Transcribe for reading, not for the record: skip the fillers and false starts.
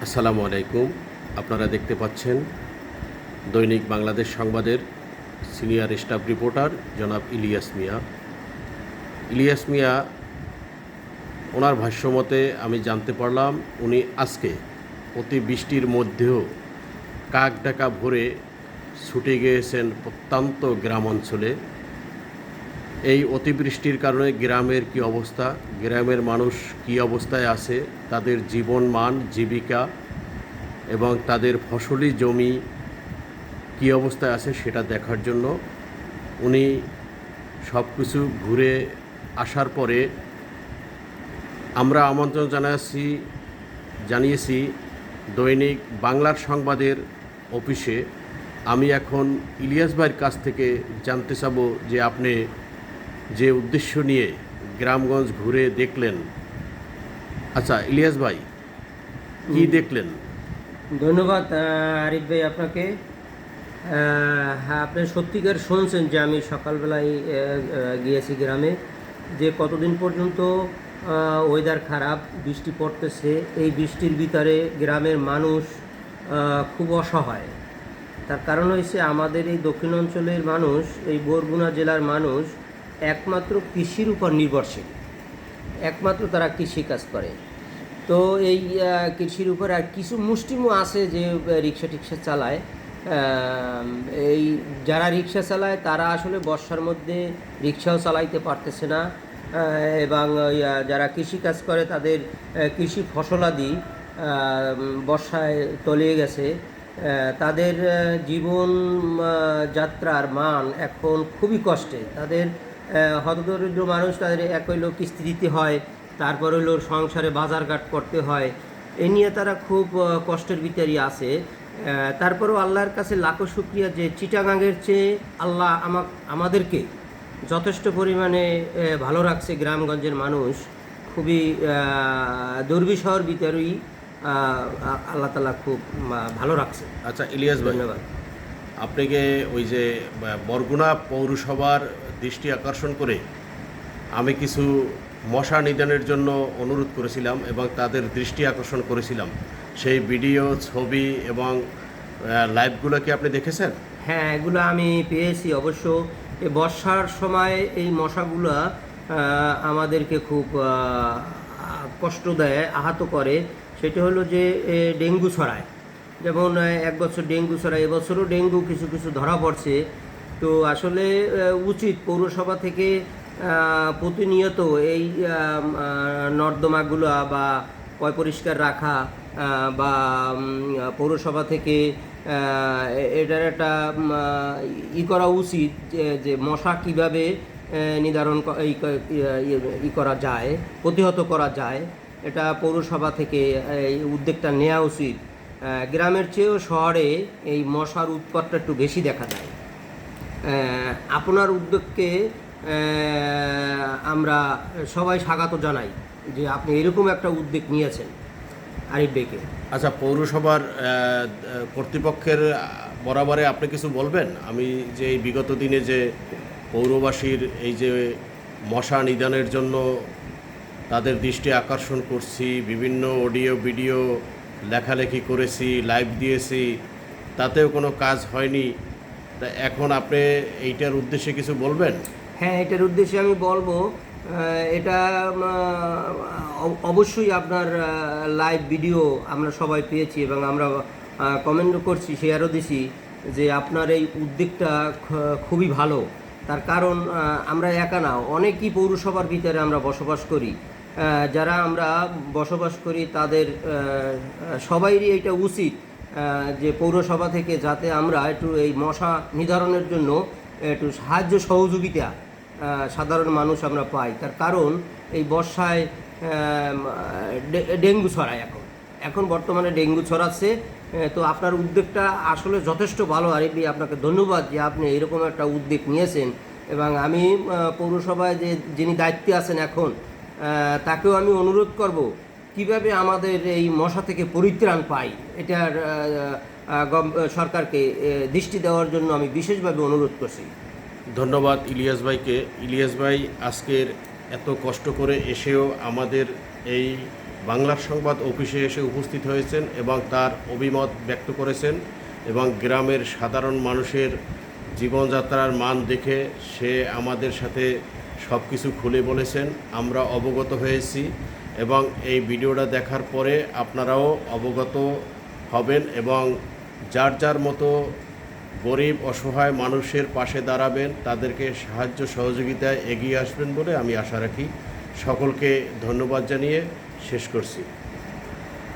আসসালামু আলাইকুম। আপনারা দেখতে পাচ্ছেন দৈনিক বাংলাদেশ সংবাদের সিনিয়র স্টাফ রিপোর্টার জনাব ইলিয়াস মিয়া। ইলিয়াস মিয়া ওনার ভাষ্যমতে আমি জানতে পারলাম উনি আজকে অতি বৃষ্টির মধ্যেও কাক ডাকা ভরে ছুটে গিয়েছেন প্রত্যন্ত গ্রাম অঞ্চলে। এই অতিবৃষ্টির কারণে গ্রামের কি অবস্থা, গ্রামের মানুষ কি অবস্থায় আছে, তাদের জীবন মান জীবিকা এবং তাদের ফসলি জমি কী অবস্থায় আছে সেটা দেখার জন্য উনি সব কিছু ঘুরে আসার পরে আমরা আমন্ত্রণ জানিয়েছি দৈনিক বাংলার সংবাদের অফিসে। আমি এখন ইলিয়াস ভাইয়ের কাছ থেকে জানতে চাব যে আপনি যে উদ্দেশ্য নিয়ে গ্রামগঞ্জ ঘুরে দেখলেন। আচ্ছা ইলিয়াস ভাই, কি দেখলেন? ধন্যবাদ আরিফ ভাই আপনাকে। হ্যাঁ, আপনি সত্যিকার শুনছেন যে আমি সকালবেলায় গিয়েছি গ্রামে, যে কতদিন পর্যন্ত ওয়েদার খারাপ, বৃষ্টি পড়তেছে। এই বৃষ্টির ভিতরে গ্রামের মানুষ খুব অসহায়। তার কারণ হয়েছে আমাদের এই দক্ষিণ অঞ্চলের মানুষ, এই বরগুনা জেলার মানুষ একমাত্র কৃষির উপর নির্ভরশীল, একমাত্র তারা কৃষিকাজ করে। তো এই কৃষির উপর আর কিছু মুষ্টিমু আছে যে রিক্সা টিক্সা চালায়। এই যারা রিক্সা চালায় তারা আসলে বর্ষার মধ্যে রিক্সাও চালাইতে পারতেছে না, এবং যারা কৃষিকাজ করে তাদের কৃষি ফসলাদি বর্ষায় তলিয়ে গেছে। তাদের জীবন যাত্রার মান এখন খুবই কষ্টে। তাদের হতদরিদ্র মানুষ, তাদের এক হইল কিস্তি দিতে হয়, তারপর হইলো সংসারে বাজারঘাট করতে হয়। এ নিয়ে তারা খুব কষ্টের ভিতরেই আছে। তারপরেও আল্লাহর কাছে লাখো শুকরিয়া যে চিটাগাঙের চেয়ে আল্লাহ আমাদেরকে যথেষ্ট পরিমাণে ভালো রাখছে। গ্রামগঞ্জের মানুষ খুবই দুর্বিষহর ভিতরেই আল্লাহ তাআলা খুব ভালো রাখছে। আচ্ছা ইলিয়াস ভাই, ধন্যবাদ। আপনাকে ওই যে বরগুনা পৌরসভার দৃষ্টি আকর্ষণ করে আমি কিছু মশা নিধনের জন্য অনুরোধ করেছিলাম এবং তাদের দৃষ্টি আকর্ষণ করেছিলাম। সেই ভিডিও, ছবি এবং লাইভগুলো কি আপনি দেখেছেন? হ্যাঁ, এগুলো আমি পেয়েছি অবশ্য। এই বর্ষার সময় এই মশাগুলো আমাদেরকে খুব কষ্ট দেয়, আহত করে। সেটা হলো যে ডেঙ্গু ছড়ায়। যেমন এক বছর ডেঙ্গু ছড়ায়, এবছরও ডেঙ্গু কিছু কিছু ধরা পড়ছে। তো আসলে উচিত পৌরসভা থেকে প্রতিনিয়ত এই নর্দমাগুলো বা পরিষ্কার রাখা, বা পৌরসভা থেকে এটার একটা করা উচিত যে মশা কীভাবে নির্ধারণ করা যায়, প্রতিহত করা যায়। এটা পৌরসভা থেকে এই উদ্যোগটা নেওয়া উচিত। গ্রামের চেয়েও শহরে এই মশার উৎপাতটা একটু বেশি দেখা যায়। আপনার উদ্যোগকে আমরা সবাই স্বাগত জানাই যে আপনি এরকম একটা উদ্যোগ নিয়েছেন আরিফ বেকে। আচ্ছা, পৌরসভার কর্তৃপক্ষের বরাবরে আপনি কিছু বলবেন? আমি যে এই বিগত দিনে যে পৌরবাসীর এই যে মশা নিধনের জন্য তাদের দৃষ্টি আকর্ষণ করছি, বিভিন্ন অডিও ভিডিও লেখালেখি করেছি, লাইভ দিয়েছি, তাতেও কোনো কাজ হয়নি। তা এখন আপনি এইটার উদ্দেশ্যে কিছু বলবেন? হ্যাঁ, এটার উদ্দেশ্যে আমি বলবো, এটা অবশ্যই আপনার লাইভ ভিডিও আমরা সবাই পেয়েছি এবং আমরা কমেন্টও করছি, শেয়ারও দিছি যে আপনার এই উদ্যোগটা খুবই ভালো। তার কারণ আমরা একা না, অনেকই পৌরসভার ভিতরে আমরা বসবাস করি। যারা আমরা বসবাস করি তাদের সবাইরই এটা উচিত যে পৌরসভা থেকে যাতে আমরা একটু এই মশা নিধনের জন্য একটু সাহায্য সহযোগিতা সাধারণ মানুষ আমরা পাই। তার কারণ এই বর্ষায় ডেঙ্গু ছড়ায়, এখন বর্তমানে ডেঙ্গু ছড়াচ্ছে। তো আপনার উদ্যোগটা আসলে যথেষ্ট ভালো আরিফ, আপনাকে ধন্যবাদ যে আপনি এরকম একটা উদ্যোগ নিয়েছেন। এবং আমি পৌরসভায় যিনি দায়িত্বে আছেন এখন, তাকেও আমি অনুরোধ করব কিভাবে আমাদের এই মশা থেকে পরিত্রাণ পাই, এটার সরকারকে দৃষ্টি দেওয়ার জন্য আমি বিশেষভাবে অনুরোধ করছি। ধন্যবাদ ইলিয়াস ভাইকে। ইলিয়াস ভাই আজকের এত কষ্ট করে এসেও আমাদের এই বাংলার সংবাদ অফিসে এসে উপস্থিত হয়েছেন এবং তার অভিমত ব্যক্ত করেছেন এবং গ্রামের সাধারণ মানুষের জীবনযাত্রার মান দেখে সে আমাদের সাথে সব কিছু খুলে বলেছেন। আমরা অবগত হয়েছি এবং এই ভিডিওটা দেখার পরে আপনারাও অবগত হবেন এবং যার যার মতো গরিব অসহায় মানুষের পাশে দাঁড়াবেন, তাদেরকে সাহায্য সহযোগিতায় এগিয়ে আসবেন বলে আমি আশা রাখি। সকলকে ধন্যবাদ জানিয়ে শেষ করছি।